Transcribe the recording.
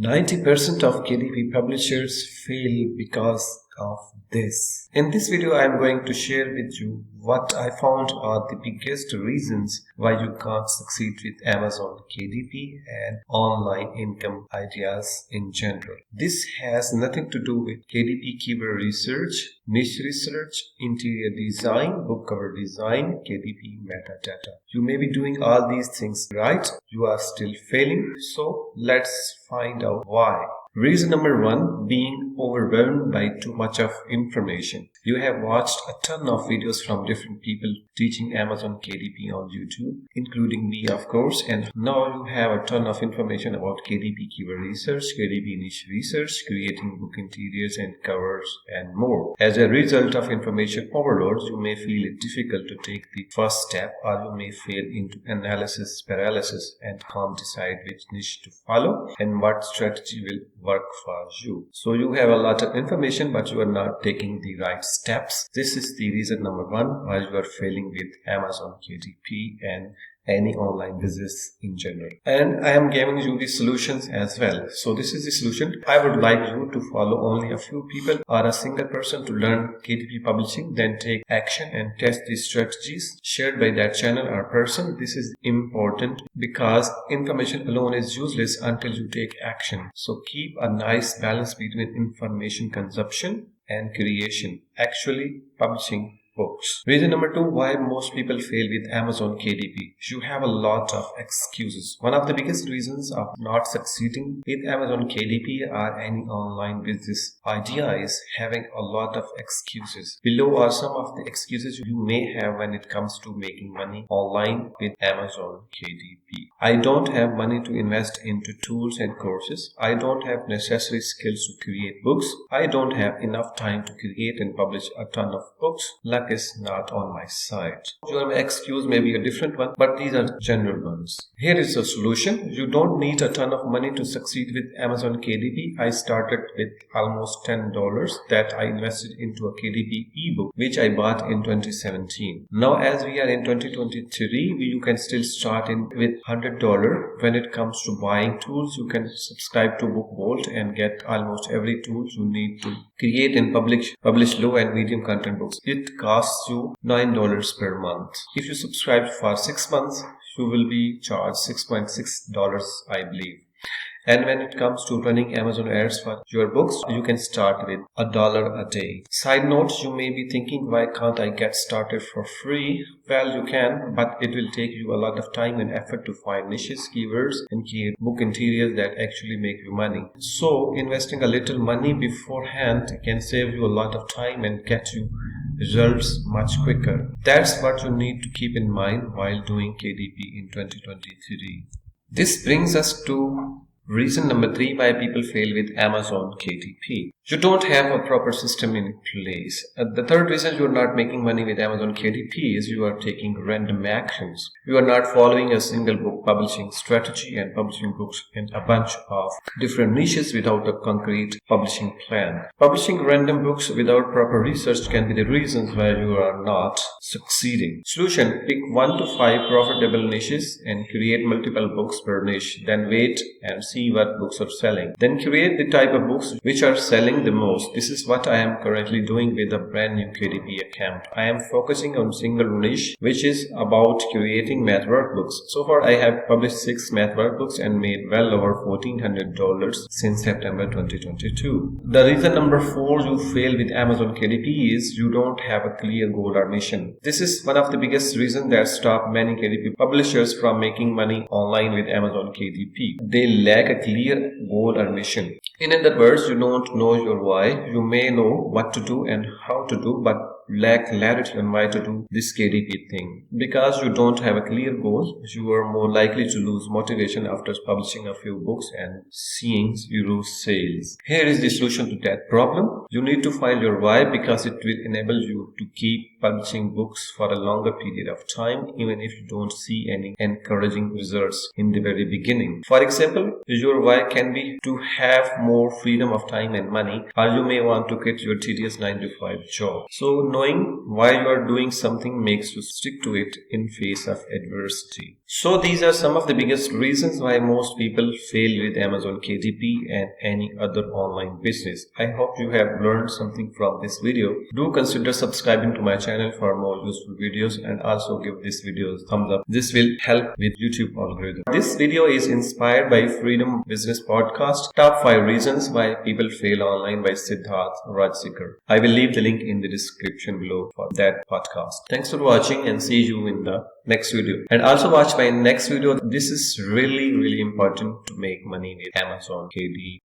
90% of KDP publishers fail because of this. In this video, I am going to share with you what I found are the biggest reasons why you can't succeed with Amazon KDP and online income ideas in general. This has nothing to do with KDP keyword research, niche research, interior design, book cover design, KDP metadata. You may be doing all these things right, you are still failing. So let's find out why. Reason number one, being overwhelmed by too much of information. You have watched a ton of videos from different people teaching Amazon KDP on YouTube, including me of course, and now you have a ton of information about KDP keyword research, KDP niche research, creating book interiors and covers and more. As a result of information overload, you may feel it difficult to take the first step, or you may fail into analysis paralysis and can't decide which niche to follow and what strategy will work for you. So you have a lot of information but you are not taking the right steps. This is the reason number one why you are failing with Amazon KDP and any online business in general. And I am giving you the solutions as well. So this is the solution. I would like you to follow only a few people or a single person to learn KDP publishing, then take action and test the strategies shared by that channel or person. This is important because information alone is useless until you take action. So keep a nice balance between information consumption and creation, actually publishing books. Reason number two why most people fail with Amazon KDP. You have a lot of excuses. One of the biggest reasons of not succeeding with Amazon KDP or any online business idea is having a lot of excuses. Below are some of the excuses you may have when it comes to making money online with Amazon KDP. I don't have money to invest into tools and courses. I don't have necessary skills to create books. I don't have enough time to create and publish a ton of books. Luck is not on my side. Your excuse may be a different one, but these are general ones. Here is a solution. You don't need a ton of money to succeed with Amazon KDP. I started with almost $10 that I invested into a KDP ebook, which I bought in 2017. Now as we are in 2023, you can still start with $100. When it comes to buying tools, you can subscribe to BookVault and get almost every tool you need to create and publish low and medium content books. It costs you $9 per month. If you subscribe for 6 months, you will be charged $6.6, I believe. And when it comes to running Amazon ads for your books, you can start with $1 a day. Side note, you may be thinking, why can't I get started for free? Well, you can, but it will take you a lot of time and effort to find niches, keywords, and book interiors that actually make you money. So investing a little money beforehand can save you a lot of time and get you results much quicker. That's what you need to keep in mind while doing KDP in 2023. This brings us to reason number three why people fail with Amazon KDP. You don't have a proper system in place. The third reason you are not making money with Amazon KDP is you are taking random actions. You are not following a single book publishing strategy and publishing books in a bunch of different niches without a concrete publishing plan. Publishing random books without proper research can be the reasons why you are not succeeding. Solution: pick 1 to 5 profitable niches and create multiple books per niche. Then wait and see what books are selling. Then create the type of books which are selling the most. This is what I am currently doing with a brand new KDP account. I am focusing on single niche, which is about creating math workbooks. So far I have published 6 math workbooks and made well over $1,400 since September 2022. The reason number 4 you fail with Amazon KDP is you don't have a clear goal or mission. This is one of the biggest reasons that stop many KDP publishers from making money online with Amazon KDP. They lack a clear goal or mission. In other words, you don't know your why. You may know what to do and how to do, but lack clarity on why to do this KDP thing. Because you don't have a clear goal, you are more likely to lose motivation after publishing a few books and seeing zero sales. Here is the solution to that problem. You need to find your why because it will enable you to keep publishing books for a longer period of time, even if you don't see any encouraging results in the very beginning. For example, your why can be to have more freedom of time and money, or you may want to quit your tedious 9-to-5 job. So knowing why you are doing something makes you stick to it in face of adversity. So these are some of the biggest reasons why most people fail with Amazon KDP and any other online business. I hope you have learned something from this video. Do consider subscribing to my channel for more useful videos and also give this video a thumbs up. This will help with YouTube algorithm. This video is inspired by Freedom Business Podcast, Top 5 Reasons Why People Fail Online by Siddharth Rajsekar. I will leave the link in the description below for that podcast. Thanks for watching and see you in the next video. And also watch my next video. This is really important to make money with Amazon KDP.